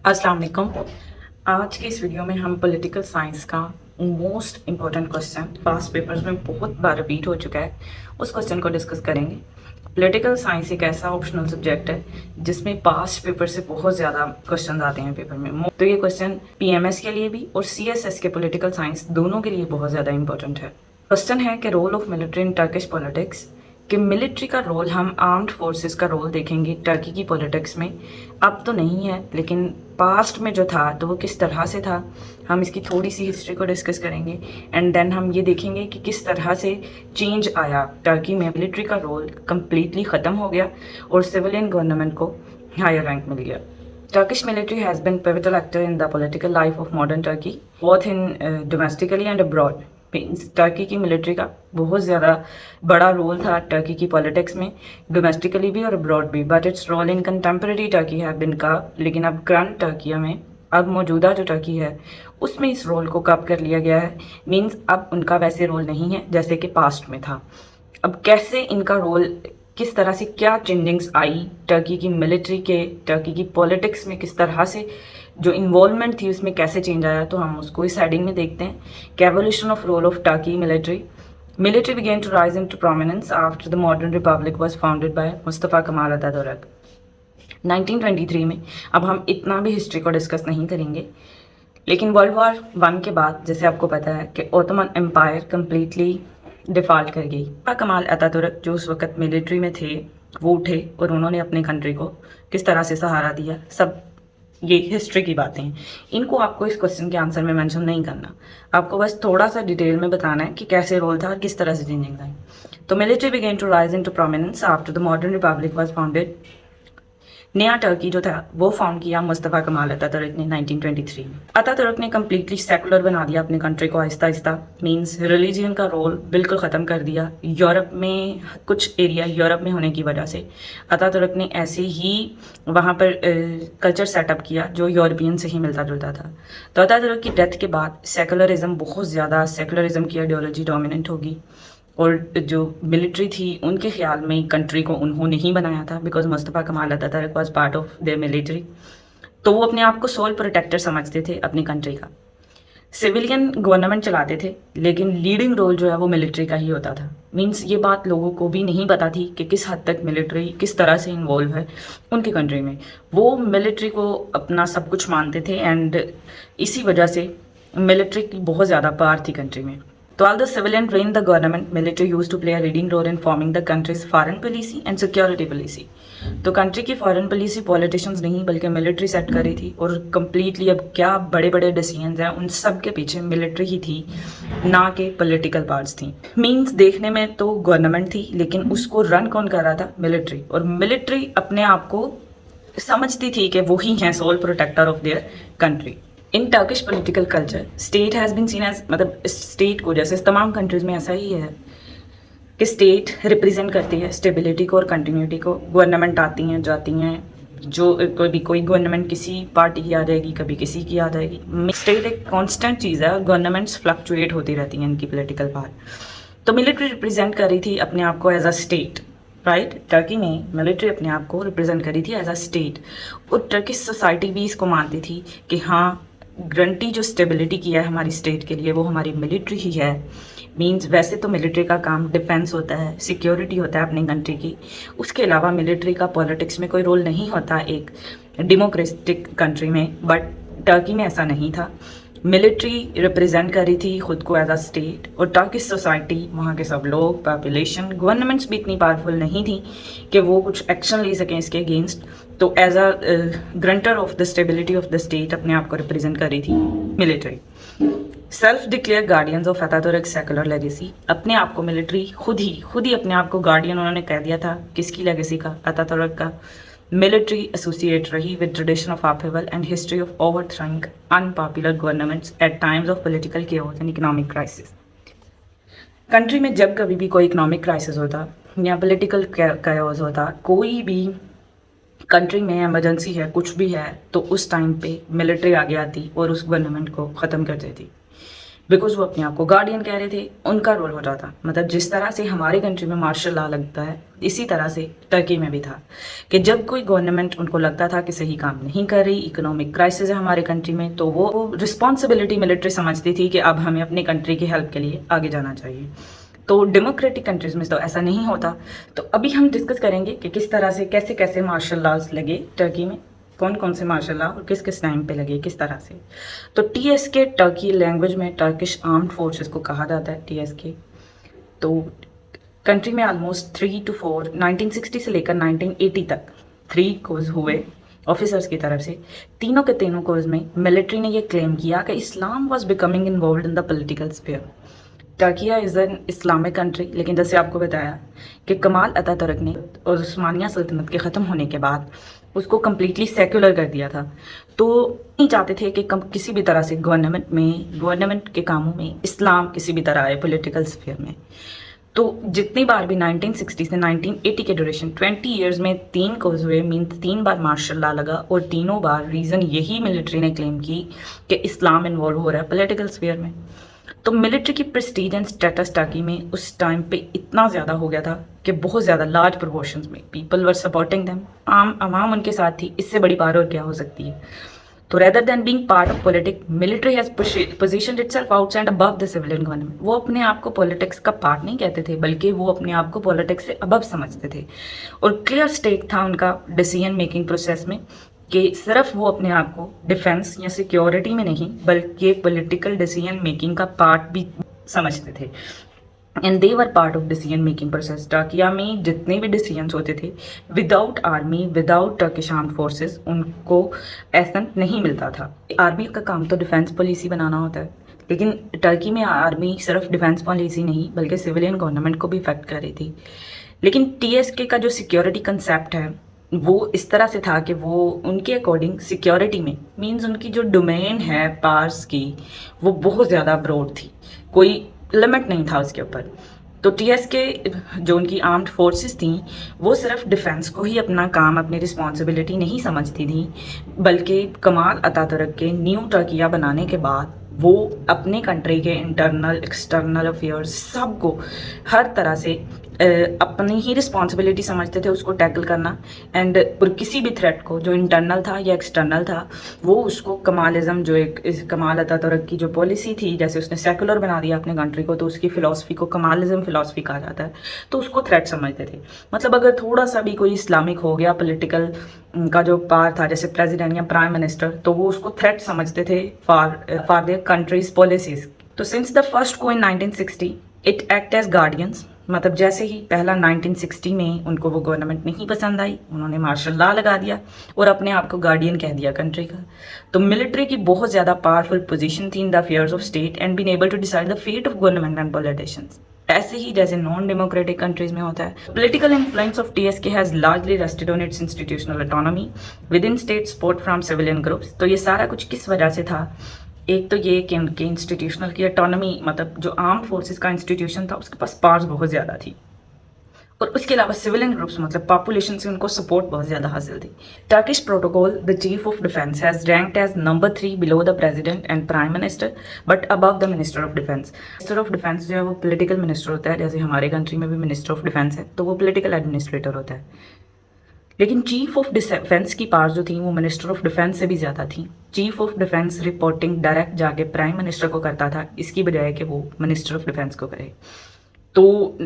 अस्सलाम वालेकुम। आज की इस वीडियो में हम पॉलिटिकल साइंस का most important question past papers में बहुत बार रिपीट हो चुका है, उस क्वेश्चन को डिस्कस करेंगे। पॉलिटिकल साइंस एक ऐसा ऑप्शनल सब्जेक्ट है जिसमें पास्ट पेपर से बहुत ज़्यादा क्वेश्चन आते हैं पेपर में। तो ये क्वेश्चन पीएमएस के लिए भी और सीएसएस के पॉलिटिकल साइंस दोनों के लिए बहुत ज़्यादा इंपॉर्टेंट है। क्वेश्चन है कि role of military in Turkish politics, कि मिलिट्री का रोल, हम आर्म्ड फोर्सेस का रोल देखेंगे टर्की की पॉलिटिक्स में। अब तो नहीं है, लेकिन पास्ट में जो था तो वो किस तरह से था, हम इसकी थोड़ी सी हिस्ट्री को डिस्कस करेंगे। एंड देन हम ये देखेंगे कि किस तरह से चेंज आया टर्की में, मिलिट्री का रोल कम्प्लीटली ख़त्म हो गया और सिविलियन गवर्नमेंट को हायर रैंक मिल गया। Turkish military has been pivotal actor in the political life of modern Turkey, both in domestically and abroad. Turkey की मिलिट्री का बहुत ज़्यादा बड़ा रोल था टर्की की पॉलिटिक्स में, डोमेस्टिकली भी और अब्रॉड भी। But its role in contemporary Turkey have been curbed, लेकिन अब करंट टर्की में, अब मौजूदा जो टर्की है उसमें इस रोल को कप कर लिया गया है। मीन्स अब उनका वैसे रोल नहीं है जैसे कि पास्ट में था। अब कैसे इनका रोल, किस तरह से क्या चेंजिंग्स आई टर्की की मिलिट्री के, टर्की की पॉलिटिक्स में किस तरह से जो इन्वॉल्वमेंट थी उसमें कैसे चेंज आया, तो हम उसको इस हेडिंग में देखते हैं कि evolution of role of Turkey military. Military began to rise into prominence after the modern republic was founded by Mustafa Kemal Ataturk 1923 में। अब हम इतना भी हिस्ट्री को डिस्कस नहीं करेंगे, लेकिन वर्ल्ड वॉर 1 के बाद जैसे आपको पता है कि ओटोमन एम्पायर कम्प्लीटली डिफॉल्ट कर गई। कमाल अतातुर्क जो उस वक्त मिलिट्री में थे वो उठे और उन्होंने अपने कंट्री को किस तरह से सहारा दिया, सब ये हिस्ट्री की बातें हैं। इनको आपको इस क्वेश्चन के आंसर में मेंशन नहीं करना, आपको बस थोड़ा सा डिटेल में बताना है कि कैसे रोल था और किस तरह से चेंजिंग आई। तो military began to rise into prominence after the modern republic was founded. नया टर्की जो था वो फाउंड किया मुस्तफ़ा कमाल अतातुर्क ने 1923 में। अतातुर्क ने कम्प्लीटली सेकुलर बना दिया अपने कंट्री को आहिस्ता आहिस्ता। मींस रिलीजन का रोल बिल्कुल ख़त्म कर दिया। यूरोप में कुछ एरिया यूरोप में होने की वजह से अतातुर्क ने ऐसे ही वहाँ पर कल्चर सेटअप किया जो यूरोपियन से ही मिलता जुलता था। तो अतातुर्क की डेथ के बाद सेकुलरिज्म, बहुत ज़्यादा सेकुलरिज्म की आइडियोलॉजी डोमिनेंट होगी और जो मिलिट्री थी उनके ख्याल में कंट्री को उन्होंने ही बनाया था, because Mustafa Kemal Ataturk was part of their military. तो वो अपने आप को सोल प्रोटेक्टर समझते थे अपनी कंट्री का। सिविलियन गवर्नमेंट चलाते थे, लेकिन लीडिंग रोल जो है वो मिलिट्री का ही होता था। मींस ये बात लोगों को भी नहीं पता थी कि किस हद तक मिलिट्री किस तरह से इन्वॉल्व है उनकी कंट्री में। वो मिलिट्री को अपना सब कुछ मानते थे एंड इसी वजह से मिलिट्री की बहुत ज़्यादा पावर थी कंट्री में। तो although civilian reigned the government, military used to play a leading role in forming the country's foreign policy and security policy. तो कंट्री की फॉरेन पॉलिसी पॉलिटिशियंस नहीं बल्कि मिलिट्री सेट कर रही थी, और कम्प्लीटली अब क्या बड़े बड़े डिसीजंस हैं उन सब के पीछे मिलिट्री ही थी, ना कि पॉलिटिकल पार्ट्स थी। मींस देखने में तो गवर्नमेंट थी, लेकिन उसको रन कौन कर रहा था? मिलिट्री। और मिलिट्री अपने आप को समझती थी कि वही हैं sole protector of their country. In Turkish political culture state has been seen as, मतलब स्टेट को, जैसे तमाम कंट्रीज़ में ऐसा ही है कि स्टेट रिप्रेजेंट करती है स्टेबिलिटी को और कंटिन्यूटी को। गवर्नमेंट आती हैं जाती हैं, जो कोई गवर्नमेंट किसी पार्टी की आ जाएगी, कभी किसी की आ जाएगी। स्टेट एक कांस्टेंट चीज़ है, गवर्नमेंट्स फ्लक्चुएट होती रहती हैं इनकी पोलिटिकल पावर। तो मिलिट्री रिप्रेजेंट कर रही थी अपने आप को as a state, right. Turkey में मिलिट्री अपने आप को रिप्रेजेंट करी थी एज अ स्टेट, और टर्किश सोसाइटी भी इसको मानती थी कि हाँ, गारंटी जो स्टेबिलिटी किया है हमारी स्टेट के लिए वो हमारी मिलिट्री ही है। मींस वैसे तो मिलिट्री का काम डिफेंस होता है, सिक्योरिटी होता है अपनी कंट्री की, उसके अलावा मिलिट्री का पॉलिटिक्स में कोई रोल नहीं होता एक डेमोक्रेटिक कंट्री में। बट टर्की में ऐसा नहीं था, मिलिट्री रिप्रेजेंट करी थी खुद को एज अ स्टेट, और टर्किश सोसाइटी, वहाँ के सब लोग, पॉपुलेशन, गवर्नमेंट्स भी इतनी पावरफुल नहीं थी कि वो कुछ एक्शन ले सकें इसके अगेंस्ट। तो as a guarantor of the stability of the state अपने आप को रिप्रेजेंट करी थी military. Self declared guardians of Ataturk secular legacy, अपने आप को मिलिट्री खुद ही अपने आप को गार्डियन उन्होंने कह दिया था। किसकी लेगेसी का? अतातुर्क का। मिलिट्री एसोसिएट रही with tradition of upheaval and history of overthrowing unpopular governments at times of political chaos and economic crisis. Country में जब कभी भी कोई इकोनॉमिक क्राइसिस होता या पॉलिटिकल केओस होता, कोई भी कंट्री में इमरजेंसी है, कुछ भी है, तो उस टाइम पे मिलिट्री आगे आती और उस गवर्नमेंट को ख़त्म कर देती। बिकॉज वो अपने आप को गार्डियन कह रहे थे, उनका रोल हो रहा था। मतलब जिस तरह से हमारी कंट्री में मार्शल लॉ लगता है, इसी तरह से टर्की में भी था कि जब कोई गवर्नमेंट उनको लगता था कि सही काम नहीं कर रही, इकोनॉमिक क्राइसिस है हमारे कंट्री में, तो वो रिस्पॉन्सिबिलिटी मिलिट्री समझती थी कि अब हमें अपनी कंट्री की हेल्प के लिए आगे जाना चाहिए। तो डेमोक्रेटिक कंट्रीज में तो ऐसा नहीं होता। तो अभी हम डिस्कस करेंगे कि किस तरह से कैसे कैसे मार्शल लॉज लगे टर्की में, कौन कौन से मार्शल लॉ और किस किस टाइम पे लगे, किस तरह से। तो टीएसके टर्की लैंग्वेज में टर्किश आर्म्ड फोर्सेस को कहा जाता है, टीएसके। तो कंट्री में ऑलमोस्ट 3 to 4 1960 से लेकर 1980 तक 3 कोज हुए ऑफिसर्स की तरफ से। तीनों के तीनों कोज में मिलिट्री ने यह क्लेम किया कि Islam was becoming involve in the political sphere. Turkiye is an Islamic country, लेकिन जैसे आपको बताया कि कमाल अतातुर्क ने उस्मानिया सल्तनत के ख़त्म होने के बाद उसको कम्प्लीटली सेक्युलर कर दिया था। तो नहीं चाहते थे कि किसी भी तरह से गवर्नमेंट के कामों में इस्लाम किसी भी तरह आए पॉलिटिकल स्फीयर में। तो जितनी बार भी 1960 से 1980 के ड्यूरेशन 20 ईयर्स में 3 कोज हुए, मीन्स 3 बार मार्शल लॉ लगा, और तीनों बार रीज़न यही मिलिट्री ने क्लेम की कि इस्लाम इन्वॉल्व हो रहा है पॉलिटिकल स्फीयर में। तो मिलिट्री की प्रेस्टीज एंड स्टेटस टर्की में उस टाइम पे इतना ज़्यादा हो गया था कि बहुत ज़्यादा लार्ज प्रोपोर्शंस में पीपल वर सपोर्टिंग देम, आवाम उनके साथ थी। इससे बड़ी बात और क्या हो सकती है। तो rather than being part of politics, military has positioned itself outside above the civilian government. वो अपने आप को पॉलिटिक्स का पार्ट नहीं कहते थे, बल्कि वो अपने आप को पॉलिटिक्स से अबव समझते थे। और क्लियर स्टेक था उनका डिसीजन मेकिंग प्रोसेस में कि सिर्फ वो अपने आप को डिफेंस या सिक्योरिटी में नहीं, बल्कि पॉलिटिकल डिसीजन मेकिंग का पार्ट भी समझते थे। And they were part of decision making process. Türkiye में जितने भी डिसीजंस होते थे, without army, without Turkish armed forces, उनको ऐसा नहीं मिलता था। आर्मी का काम तो डिफेंस पॉलिसी बनाना होता है, लेकिन टर्की में आर्मी सिर्फ डिफेंस पॉलिसी नहीं बल्कि सिविलियन गवर्नमेंट को भी इफेक्ट कर रही थी। लेकिन टीएसके का जो सिक्योरिटी कंसेप्ट है वो इस तरह से था कि वो उनके अकॉर्डिंग सिक्योरिटी में मींस उनकी जो डोमेन है पार्स की, वो बहुत ज़्यादा ब्रॉड थी, कोई लिमिट नहीं था उसके ऊपर। तो टीएसके जो उनकी आर्म्ड फोर्सेस थी, वो सिर्फ डिफेंस को ही अपना काम, अपनी रिस्पॉन्सिबिलिटी नहीं समझती थी, बल्कि कमाल अतातुर्क के न्यू टर्किया बनाने के बाद वो अपने कंट्री के इंटरनल एक्सटर्नल अफेयर्स सबको हर तरह से अपनी ही रिस्पॉन्सिबिलिटी समझते थे उसको टैकल करना। एंड और किसी भी थ्रेट को, जो इंटरनल था या एक्सटर्नल था, वो उसको कमालिज्म, जो एक कमाल अतातुर्क की जो पॉलिसी थी, जैसे उसने सेकुलर बना दिया अपने कंट्री को, तो उसकी फ़िलासफ़ी को कमालिज्म फ़िलासफ़ी कहा जाता है, तो उसको थ्रेट समझते थे। मतलब अगर थोड़ा सा भी कोई इस्लामिक हो गया पॉलिटिकल का जो पार्ट था, जैसे प्रेसिडेंट या प्राइम मिनिस्टर, तो वो उसको थ्रेट समझते थे फॉर देयर कंट्रीज पॉलिसीज। तो सिंस द फर्स्ट को इन 1960 इट एक्ट एज गार्डियंस। मतलब जैसे ही पहला 1960 में उनको वो गवर्नमेंट नहीं पसंद आई, उन्होंने मार्शल लॉ लगा दिया और अपने आप को गार्डियन कह दिया कंट्री का। तो मिलिट्री की बहुत ज़्यादा पावरफुल पोजीशन थी in the affairs of state and been able to decide the fate of government and politicians, ऐसे ही जैसे नॉन डेमोक्रेटिक कंट्रीज में होता है। Political influence of TSK has largely rested on its institutional autonomy within state support from civilian groups. तो ये सारा कुछ किस वजह से था? एक तो ये कि उनके इंस्टीट्यूशनल की ऑटोनॉमी, मतलब जो आर्म्ड फोर्सेस का इंस्टीट्यूशन था उसके पास पावर्स बहुत ज़्यादा थी, और उसके अलावा सिविलियन ग्रुप्स मतलब पॉपुलेशन से उनको सपोर्ट बहुत ज़्यादा हासिल थी। Turkish protocol the chief of defence has ranked as number 3 below the president and prime minister but above the minister of defence. Minister of defence जो है वो पोलिटिकल मिनिस्टर होता है, जैसे हमारे कंट्री में भी मिनिस्टर ऑफ डिफेंस है, तो वो पोलिटिकल एडमिनिस्ट्रेटर होता है। लेकिन चीफ ऑफ डिफेंस की पावर जो थी वो मिनिस्टर ऑफ डिफेंस से भी ज़्यादा थी। Chief of defence reporting direct जाके प्राइम मिनिस्टर को करता था, इसकी बजाय कि वो मिनिस्टर ऑफ डिफेंस को करे। तो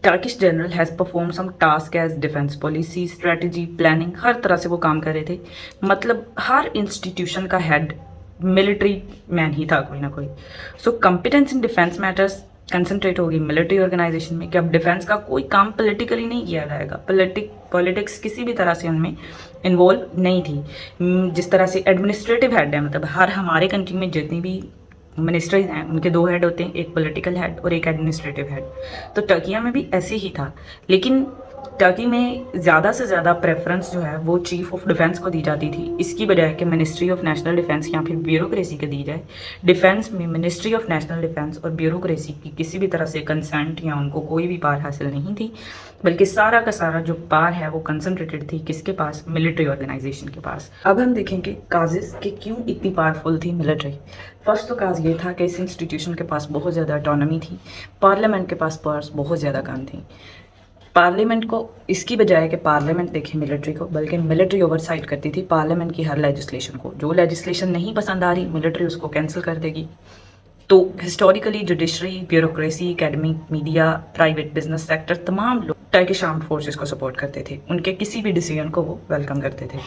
Turkish general has perform some task as defence policy, strategy, planning, हर तरह से वो काम कर रहे थे। मतलब हर इंस्टीट्यूशन का हेड मिलिट्री मैन ही था कोई ना कोई। So competence in defence matters concentrate होगी मिलिट्री ऑर्गेनाइजेशन में कि अब डिफेंस का कोई काम पॉलिटिकली नहीं किया जाएगा। पॉलिटिक्स किसी भी तरह से उनमें इन्वॉल्व नहीं थी। जिस तरह से एडमिनिस्ट्रेटिव हेड है, मतलब हर हमारे कंट्री में जितनी भी मिनिस्ट्रीज हैं उनके 2 हेड होते हैं, एक पॉलिटिकल हेड और एक एडमिनिस्ट्रेटिव हेड। तो टर्किया में भी ऐसे ही था। लेकिन टर्की में ज़्यादा से ज़्यादा प्रेफरेंस जो है वो चीफ ऑफ डिफेंस को दी जाती थी, इसकी बजाय कि मिनिस्ट्री ऑफ नेशनल डिफेंस या फिर ब्यूरोक्रेसी को दी जाए। डिफेंस में मिनिस्ट्री ऑफ नेशनल डिफेंस और ब्यूरोक्रेसी की किसी भी तरह से कंसेंट या उनको कोई भी पावर हासिल नहीं थी, बल्कि सारा का सारा जो पावर है वो कंसंट्रेटेड थी किसके पास? मिलिट्री ऑर्गेनाइजेशन के पास। अब हम देखेंगे काजेस कि क्यों इतनी पावरफुल थी मिलिट्री। फर्स्ट तो काज ये था कि इस इंस्टीट्यूशन के पास बहुत ज़्यादा ऑटोनॉमी थी, पार्लियामेंट के पास पावर्स बहुत ज़्यादा कम थी। पार्लियामेंट को इसकी बजाय कि पार्लियामेंट देखे मिलिट्री को, बल्कि मिलिट्री ओवरसाइट करती थी पार्लियामेंट की हर लेजिस्लेशन को। जो लेजिस्लेशन नहीं पसंद आ रही मिलिट्री उसको कैंसिल कर देगी। तो historically judiciary, bureaucracy, academic, media, private business sector, तमाम लोग टर्किश आर्म्ड फोर्सेस को सपोर्ट करते थे, उनके किसी भी डिसीजन को वो वेलकम करते थे।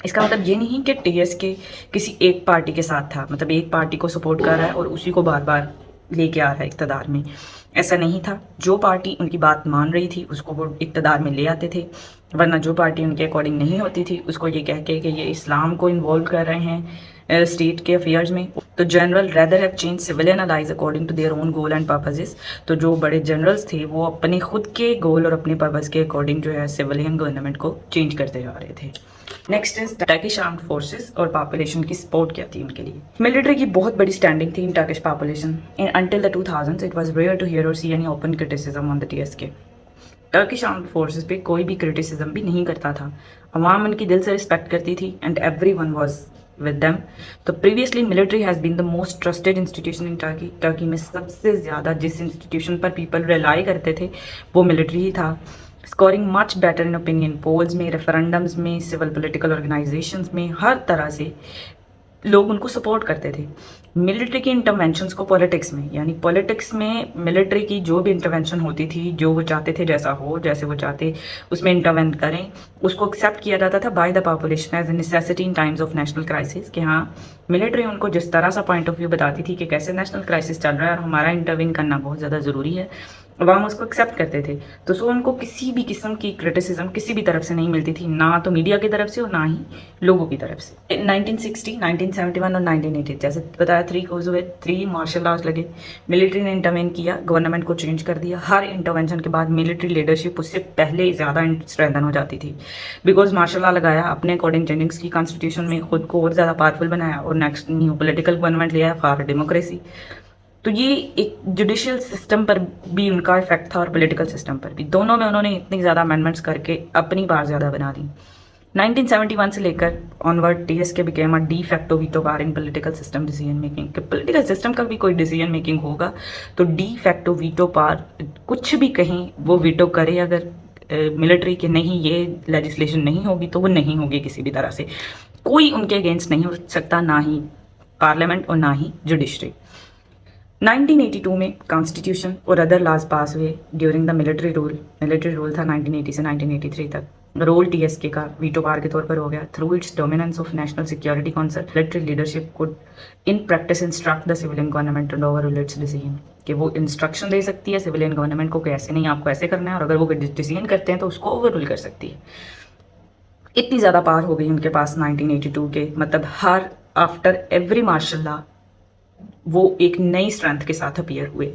इसका मतलब ये नहीं कि टीएसके किसी एक पार्टी के साथ था, मतलब एक पार्टी को सपोर्ट कर रहा है और उसी को बार बार लेके आ रहा है इक़्तिदार में। ऐसा नहीं था। जो पार्टी उनकी बात मान रही थी उसको वो इक़्तिदार में ले आते थे, वरना जो पार्टी उनके अकॉर्डिंग नहीं होती थी उसको ये कह के कि ये इस्लाम को इन्वॉल्व कर रहे हैं स्टेट के अफेयर्स में, तो general rather have change civilian allies according to their own goal and purposes. तो जो बड़े जनरल्स थे वो अपने खुद के गोल और अपने पर्पस के अकॉर्डिंग जो है सिविलियन गवर्नमेंट को चेंज करते जा रहे थे। Next is Turkish armed forces और पॉपुलेशन की सपोर्ट क्या थी उनके लिए। मिलिट्री की बहुत बड़ी स्टैंडिंग थी in Turkish population. In until the 2000s it was rare to hear और see any open criticism on the TSK. Turkish armed forces पे कोई भी क्रिटिसिज्म भी नहीं करता था, अवाम उनकी दिल से रिस्पेक्ट करती थी and everyone was with them. तो previously military has been the most trusted institution in Turkey. Turkey में सबसे ज़्यादा जिस इंस्टीट्यूशन पर पीपल रिलाई करते थे वो मिलिट्री ही था। Scoring much better in opinion polls में, रेफरेंडम्स में, सिविल पॉलिटिकल ऑर्गेनाइजेशंस में, हर तरह से लोग उनको सपोर्ट करते थे। मिलिट्री की इंटरवेंशंस को पॉलिटिक्स में, यानी पॉलिटिक्स में मिलिट्री की जो भी इंटरवेंशन होती थी, जो वो चाहते थे जैसा हो, जैसे वो चाहते उसमें इंटरवेंन करें, उसको एक्सेप्ट किया जाता था by the population as a necessity in times of national crisis. कि हाँ, मिलिट्री उनको जिस तरह सा पॉइंट ऑफ व्यू बताती थी कि कैसे नेशनल क्राइसिस चल रहा है और हमारा इंटरवेन करना बहुत ज़्यादा ज़रूरी है, अवाम उसको एक्सेप्ट करते थे। तो सो उनको किसी भी किस्म की क्रिटिसिज्म किसी भी तरफ से नहीं मिलती थी, ना तो मीडिया की तरफ से और ना ही लोगों की तरफ से। 1960, 1971 और 1980 जैसे बताया 3 कोर्स हुए, 3 मार्शल लॉज लगे, मिलिट्री ने इंटरवेन किया, गवर्नमेंट को चेंज कर दिया। हर इंटरवेंशन के बाद मिलिट्री लीडरशिप उससे पहले ज़्यादा स्ट्रेंथन हो जाती थी, बिकॉज मार्शल लॉ लगाया, अपने अकॉर्डिंग चेंजिंग्स की कॉन्स्टिट्यूशन में खुद को और ज़्यादा पावरफुल बनाया और नेक्स्ट न्यू पॉलिटिकल गवर्नमेंट लिया फॉर डेमोक्रेसी। तो ये एक जुडिशियल सिस्टम पर भी उनका इफेक्ट था और पॉलिटिकल सिस्टम पर भी, दोनों में उन्होंने इतनी ज़्यादा अमेंडमेंट्स करके अपनी बार ज़्यादा बना दी। 1971 से लेकर onward TSK became a de facto veto power in political system decision making. कि पॉलिटिकल सिस्टम का भी कोई डिसीजन मेकिंग होगा तो डी फैक्टो वीटो पावर, कुछ भी कहीं वो वीटो करे अगर मिलिट्री के नहीं ये लेजिस्लेशन नहीं होगी तो वो नहीं होगी किसी भी तरह से, कोई उनके अगेंस्ट नहीं हो सकता, ना ही पार्लियामेंट और ना ही जुडिशरी। 1982 में कॉन्स्टिट्यूशन और अदर लॉज पास हुए during the military rule. Military rule था 1980 से 1983 तक। रोल टीएसके का वीटो पावर के तौर पर हो गया। Through it's dominance of national security council, military leadership could in practice instruct the civilian government and overrule it's decision. कि वो इंस्ट्रक्शन दे सकती है सिविलियन गवर्नमेंट को कि ऐसे नहीं, आपको ऐसे करना है, और अगर वो डिसीजन करते हैं तो उसको ओवररूल कर सकती है। इतनी ज़्यादा पावर हो गई उनके पास 1982 के, मतलब हर आफ्टर एवरी मार्शल लॉ वो एक नई स्ट्रेंथ के साथ अपीयर हुए।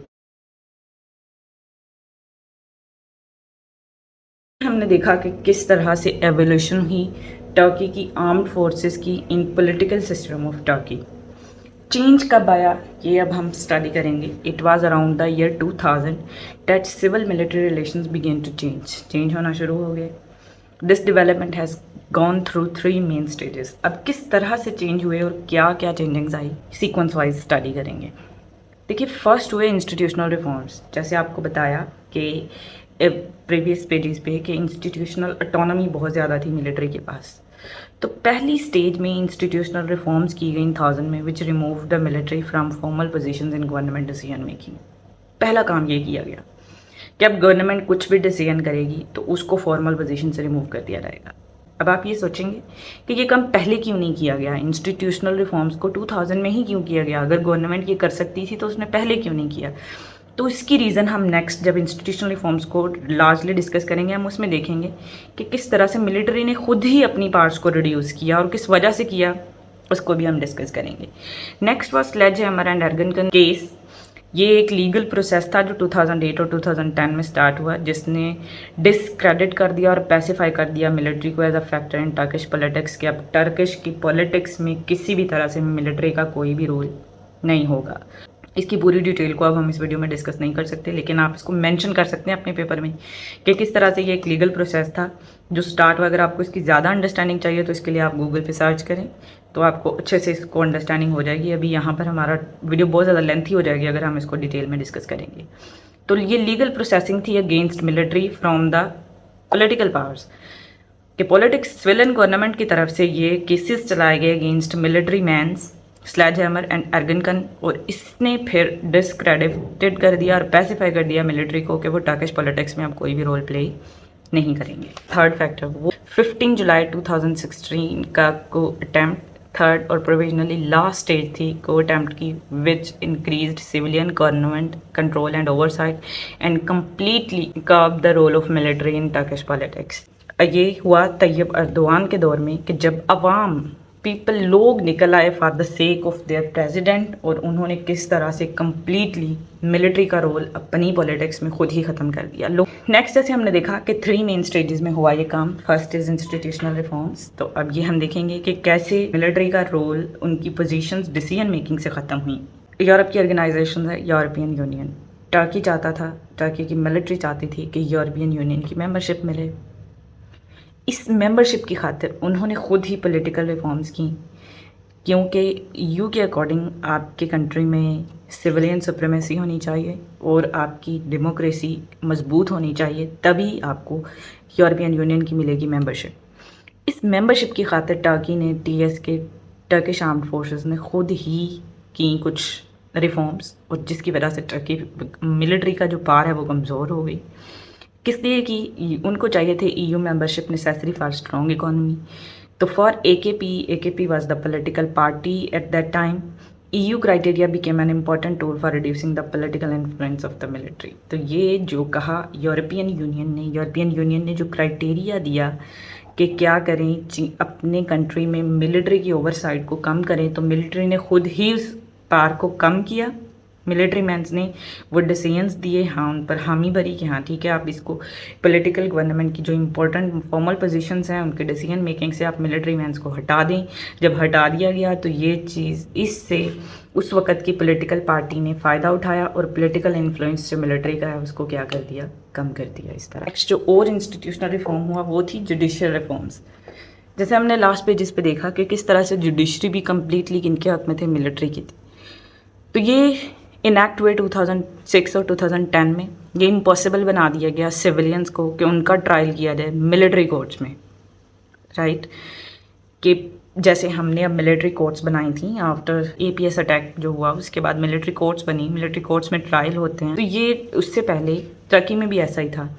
हमने देखा कि किस तरह से एवोल्यूशन हुई टर्की की आर्म्ड फोर्सेस की in political system of Turkey. Change कब आया ये अब हम स्टडी करेंगे। It was around the year 2000 that civil military relations begin to change होना शुरू हो गए। This development has gone through 3 main stages. अब किस तरह से चेंज हुए और क्या क्या चेंजिंग्स आई, सीक्वेंस वाइज स्टडी करेंगे। देखिए, फर्स्ट हुए इंस्टीट्यूशनल रिफॉर्म्स। जैसे आपको बताया कि प्रीवियस पेजेस पे कि इंस्टीट्यूशनल ऑटोनॉमी बहुत ज़्यादा थी मिलिट्री के पास। तो पहली स्टेज में इंस्टीट्यूशनल रिफॉर्म्स की गई 1000 में, which remove the military from formal positions in government decision making. पहला काम ये किया गया कि अब गवर्नमेंट कुछ भी डिसीजन करेगी तो उसको फॉर्मल पोजीशन से रिमूव कर दिया जाएगा। अब आप ये सोचेंगे कि ये काम पहले क्यों नहीं किया गया, इंस्टीट्यूशनल रिफॉर्म्स को 2000 में ही क्यों किया गया, अगर गवर्नमेंट ये कर सकती थी तो उसने पहले क्यों नहीं किया। तो इसकी रीज़न हम नेक्स्ट जब इंस्टीट्यूशनल रिफॉर्म्स को लार्जली डिस्कस करेंगे हम उसमें देखेंगे कि किस तरह से मिलिट्री ने खुद ही अपनी पार्ट्स को रिड्यूस किया और किस वजह से किया, उसको भी हम डिस्कस करेंगे। Next was sledge hammer and Ergenekon case. ये एक लीगल प्रोसेस था जो 2008 और 2010 में स्टार्ट हुआ, जिसने डिसक्रेडिट कर दिया और पैसिफाई कर दिया मिलिट्री को as a factor in Turkish politics कि अब टर्किश की पॉलिटिक्स में किसी भी तरह से मिलिट्री का कोई भी रोल नहीं होगा। इसकी पूरी डिटेल को अब हम इस वीडियो में डिस्कस नहीं कर सकते, लेकिन आप इसको मेंशन कर सकते हैं अपने पेपर में कि किस तरह से ये एक लीगल प्रोसेस था जो स्टार्ट हुआ। अगर आपको इसकी ज़्यादा अंडरस्टैंडिंग चाहिए तो इसके लिए आप गूगल पे सर्च करें, तो आपको अच्छे से इसको अंडरस्टैंडिंग हो जाएगी। अभी यहाँ पर हमारा वीडियो बहुत ज़्यादा लेंथी हो जाएगी अगर हम इसको डिटेल में डिस्कस करेंगे। तो ये लीगल प्रोसेसिंग थी against military from the political powers कि पॉलिटिक्स सिविलियन गवर्नमेंट की तरफ से ये केसेस चलाए गए अगेंस्ट मिलिट्री मैन्स स्लेजहैमर एंड एर्गनकन, और इसने फिर डिसक्रेडिटेड कर दिया और पैसिफाई कर दिया मिलिट्री को कि वो टर्किश पॉलिटिक्स में अब कोई भी रोल प्ले नहीं करेंगे। थर्ड फैक्टर वो 15 जुलाई 2016 का को अटैम्प्ट, थर्ड और प्रोविजनली लास्ट स्टेज थी को अटैम्प्ट की, which increased civilian government control and oversight and completely curb the role of military in Turkish politics. ये हुआ तैयब अर्दोआन के दौर में कि जब अवाम लोग निकल आए for the sake of their president, और उन्होंने किस तरह से कम्प्लीटली मिलिट्री का रोल अपनी पॉलिटिक्स में खुद ही ख़त्म कर दिया। नेक्स्ट जैसे हमने देखा कि 3 मेन स्टेजेस में हुआ ये काम। First is institutional reforms. तो अब ये हम देखेंगे कि कैसे मिलिट्री का रोल, उनकी पोजीशंस डिसीजन मेकिंग से ख़त्म हुई। यूरोप की ऑर्गेनाइजेशन है यूरोपियन यूनियन। टर्की चाहता था, टर्की की मिलिट्री चाहती थी कि यूरोपियन यूनियन की मेंबरशिप मिले। इस मेंबरशिप की खातिर उन्होंने खुद ही पॉलिटिकल रिफॉर्म्स की, क्योंकि ईयू के अकॉर्डिंग आपके कंट्री में सिविलियन सुप्रीमेसी होनी चाहिए और आपकी डेमोक्रेसी मजबूत होनी चाहिए, तभी आपको यूरोपियन यूनियन की मिलेगी मेंबरशिप। इस मेंबरशिप की खातिर टर्की ने TSK टर्किश आर्म्ड फोर्सेस ने खुद ही की कुछ रिफॉर्म्स, और जिसकी वजह से टर्की मिलिट्री का जो पावर है वो कमज़ोर हो गई। किस लिए कि उनको चाहिए थे EU membership necessary for strong economy. तो for AKP was the political party at that time, EU criteria became an important tool for reducing the political influence of the military. तो ये जो कहा यूरोपियन यूनियन ने जो criteria दिया कि क्या करें, अपने कंट्री में मिलिट्री की ओवरसाइट को कम करें, तो मिलिट्री ने खुद ही उस पावर को कम किया। मिलिट्री मैंस ने वो डिसीजंस दिए, हाँ उन पर हामी भरी कि हाँ ठीक है, आप इसको पॉलिटिकल गवर्नमेंट की जो इम्पोर्टेंट फॉर्मल पोजीशंस हैं उनके डिसीजन मेकिंग से आप मिलिट्री मैंस को हटा दें। जब हटा दिया गया तो ये चीज़, इससे उस वक़्त की पॉलिटिकल पार्टी ने फ़ायदा उठाया और पॉलिटिकल इन्फ्लुएंस जो मिलिट्री का है उसको क्या कर दिया, कम कर दिया। इस तरह नेक्स्ट जो और इंस्टीट्यूशनल रिफॉर्म हुआ वो थी जुडिशियल रिफॉर्म्स। जैसे हमने लास्ट पेजेस पे देखा कि किस तरह से जुडिशरी भी कम्प्लीटली किनके हाथ में थे, मिलिट्री की थी। तो ये इनैक्ट हुए 2006 और 2010 में। ये इम्पॉसिबल बना दिया गया सिविलियंस को कि उनका ट्रायल किया जाए मिलिट्री कोर्ट्स में, राइट। कि जैसे हमने अब मिलिट्री कोर्ट्स बनाई थी आफ्टर APS अटैक जो हुआ, उसके बाद मिलिट्री कोर्ट्स बनी, मिलिट्री कोर्ट्स में ट्रायल होते हैं। तो ये उससे पहले टर्की में भी ऐसा ही था,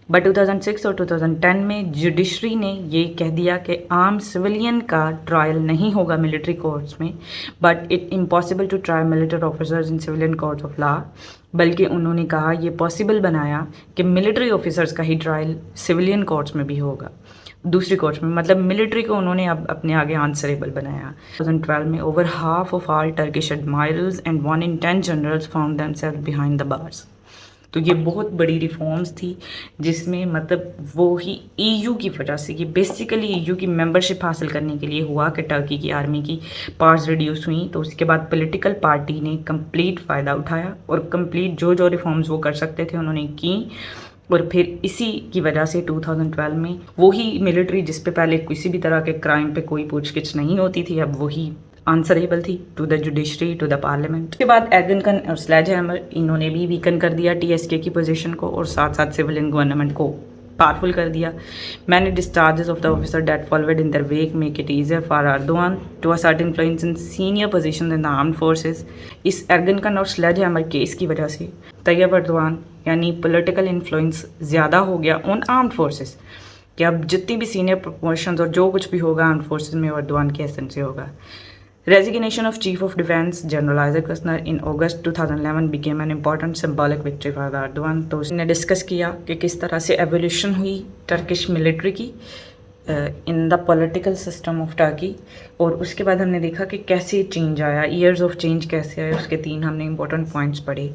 बट 2006 और 2010 में जुडिशरी ने ये कह दिया कि आम सिविलियन का ट्रायल नहीं होगा मिलिट्री कोर्ट्स में, but it impossible to try military officers in civilian courts of law. बल्कि उन्होंने कहा ये पॉसिबल बनाया कि मिलिट्री ऑफिसर्स का ही ट्रायल सिविलियन कोर्ट्स में भी होगा, दूसरी कोर्ट्स में। मतलब मिलिट्री को उन्होंने अब अपने आगे आंसरेबल बनाया। 2012 में over half of all Turkish admirers and 1 in 10 generals found themselves behind the bars. तो ये बहुत बड़ी रिफॉर्म्स थी जिसमें मतलब वो ही EU की वजह से, ये बेसिकली EU की मेंबरशिप हासिल करने के लिए हुआ कि टर्की की आर्मी की पावर्स रिड्यूस हुई। तो उसके बाद पॉलिटिकल पार्टी ने कंप्लीट फ़ायदा उठाया और कंप्लीट जो रिफॉर्म्स वो कर सकते थे उन्होंने की। और फिर इसी की वजह से 2012 में वही मिलिट्री जिस पे पहले किसी भी तरह के क्राइम पे कोई पूछगिछ नहीं होती थी, अब वही आंसरेबल थी to the judiciary, to the parliament. उसके बाद एर्गनकन और स्लेजहैमर इन्होंने भी वीकन कर दिया TSK की पोजीशन को और साथ साथ सिविलियन गवर्नमेंट को पावरफुल कर दिया। Many discharges of the officer that followed in their wake make it easier for Erdogan to assert influence in senior positions in the armed forces. इस एर्गनकन और स्लेजहैमर केस की वजह से Tayyip Erdogan यानी political influence ज़्यादा हो गया on armed forces, कि अब जितनी भी सीनियर प्रमोशंस और जो कुछ भी होगा आर्म्ड फोर्सेस में अर्दोआन के एसेंस से होगा। Resignation of Chief of Defense General Isaac Kushner in August 2011 became an important symbolic victory for Erdogan। तो उसने डिस्कस किया कि किस तरह से एवोल्यूशन हुई टर्किश मिलिट्री की in the political system of Turkey, और उसके बाद हमने देखा कि कैसे चेंज आया, ईयर्स ऑफ चेंज कैसे आए, उसके 3 हमने इंपॉर्टेंट पॉइंट्स पढ़े।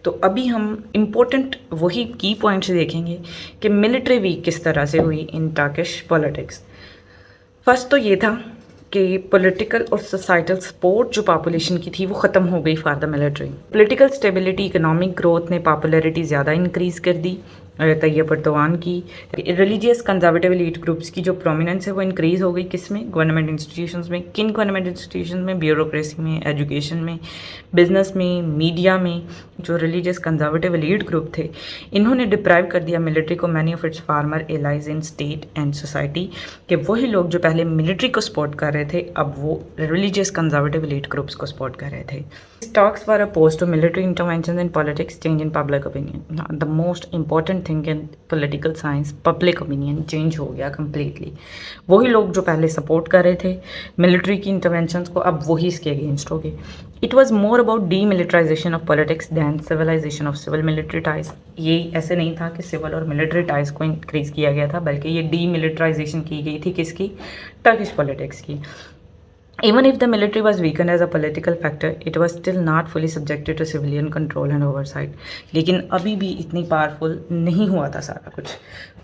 तो अभी हम इम्पोर्टेंट वही की पॉइंट्स देखेंगे कि मिलिट्री वीक किस तरह से हुई इन टर्किश पॉलिटिक्स। फर्स्ट तो ये था कि पॉलिटिकल और सोसाइटल सपोर्ट जो पॉपुलेशन की थी वो ख़त्म हो गई for the military. Political stability, economic growth ने पॉपुलैरिटी ज़्यादा इंक्रीज़ कर दी तैयब अर्दोगान की। रिलीजियस कंजर्वेटिव एलीट ग्रुप्स की जो प्रोमिनेंस है वो इंक्रीज़ हो गई, किस में? गवर्नमेंट इंस्टीट्यूशंस में। किन गवर्नमेंट इंस्टीट्यूशंस में? ब्यूरोक्रेसी में, एजुकेशन में, बिजनेस में, मीडिया में। जो रिलीजियस कंजर्वेटिव एलीट ग्रुप थे इन्होंने डिप्राइव कर दिया मिलिट्री को many of it's farmer allies in state and society, कि वही लोग जो पहले मिलिट्री को सपोर्ट कर रहे थे अब वो रिलीजियस कंजर्वेटिव एलीट ग्रुप्स को सपोर्ट कर रहे थे। Talks were opposed to military interventions in politics, change in public opinion. Now, the most important thing in political science, public opinion change हो गया completely. वही लोग जो पहले सपोर्ट कर रहे थे मिलिट्री की इंटरवेंशंस को अब वही इसके अगेंस्ट हो गए। It was more about demilitarization of politics than civilization of civil military ties. ये ऐसे नहीं था कि सिविल और मिलिट्री टाइज को इंक्रीज़ किया गया था, बल्कि ये डीमिलिटराइजेशन की गई थी किसकी? टर्किश पॉलिटिक्स की। Even if the military was weakened as a political factor, it was still not fully subjected to civilian control and oversight. लेकिन अभी भी इतनी पावरफुल नहीं हुआ था सारा कुछ।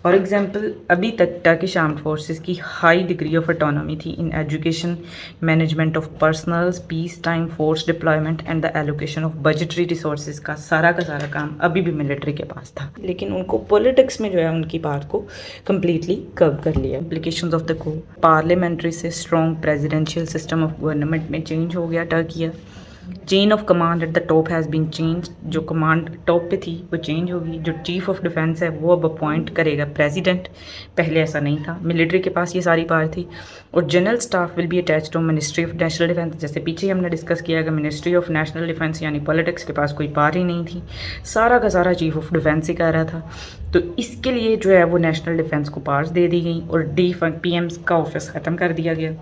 फॉर एग्जाम्पल, अभी तक टर्किश आर्म्ड फोर्सेस की हाई डिग्री ऑफ ऑटोनॉमी थी in education, management of personnels, peace time force deployment and the allocation of budgetary resources का सारा काम अभी भी मिलिट्री के पास था। लेकिन उनको पॉलिटिक्स में जो है उनकी पावर को कम्प्लीटली कर्व कर लिया। एप्लीकेशन ऑफ द को पार्लियामेंट्री से strong presidential system of government में चेंज हो गया Turkey. Chain of command at the top has been change, जो कमांड टॉप पे थी वो चेंज होगी। जो चीफ ऑफ डिफेंस है वो अब अपॉइंट करेगा प्रेसिडेंट, पहले ऐसा नहीं था, मिलिट्री के पास ये सारी पावर थी। और general staff will be attach to ministry of national defence, जैसे पीछे हमने डिस्कस किया कि मिनिस्ट्री ऑफ नेशनल डिफेंस यानी पॉलिटिक्स के पास कोई पावर ही नहीं थी, सारा का सारा चीफ ऑफ डिफेंस ही कर रहा था। तो इसके लिए जो है वो नेशनल डिफेंस को पावर्स दे दी गई और PM का ऑफिस ख़त्म कर दिया गया।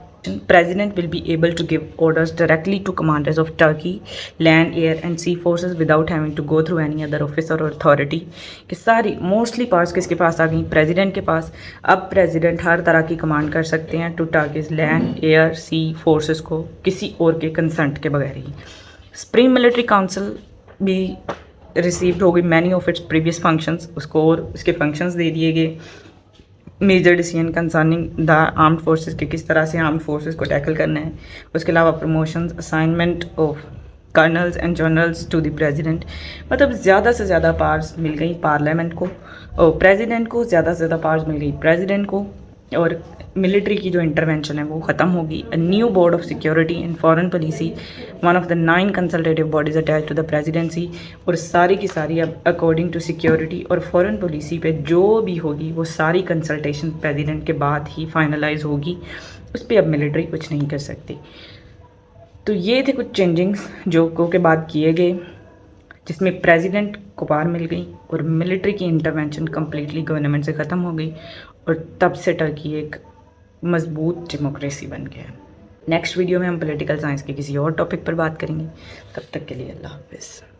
President will be able to give orders directly to commanders of Turkey, land, air and sea forces without having to go through any other officer or authority। कि सारी मोस्टली पावर्स किसके पास आ गई? President के पास। अब प्रेसिडेंट हर तरह की command कर सकते हैं to target land, air, sea forces को किसी और के कंसेंट के बगैर ही। सुप्रीम मिलिट्री काउंसिल भी रिसीव्ड हो गई many of its previous functions, उसको और उसके फंक्शंस दे दिए गए। Major decision concerning the armed forces के किस तरह से आर्म्ड फोर्सेस को टैकल करना है। उसके अलावा promotions, assignment of colonels and generals to the president, मतलब ज़्यादा से ज़्यादा पावर्स मिल गई पार्लियामेंट को और प्रेसिडेंट को, ज़्यादा से ज़्यादा पावर्स मिल गई प्रेसिडेंट को। और मिलिट्री की जो इंटरवेंशन है वो ख़त्म होगी। A new board of security and foreign policy, one of the 9 consultative bodies attach to the presidency, और सारी की सारी अब अकॉर्डिंग टू सिक्योरिटी और फॉरेन पॉलिसी पे जो भी होगी वो सारी कंसल्टेशन प्रेसिडेंट के बाद ही फाइनलाइज होगी, उस पर अब मिलिट्री कुछ नहीं कर सकती। तो ये थे कुछ चेंजिंग्स जो को के बाद किए गए, जिसमें प्रेसिडेंट को पावर मिल गई और मिलिट्री की इंटरवेंशन कम्प्लीटली गवर्नमेंट से ख़त्म हो गई, और तब से टर्की एक मजबूत डेमोक्रेसी बन गया। नेक्स्ट वीडियो में हम पॉलिटिकल साइंस के किसी और टॉपिक पर बात करेंगे। तब तक के लिए अल्लाह हाफ़िज़।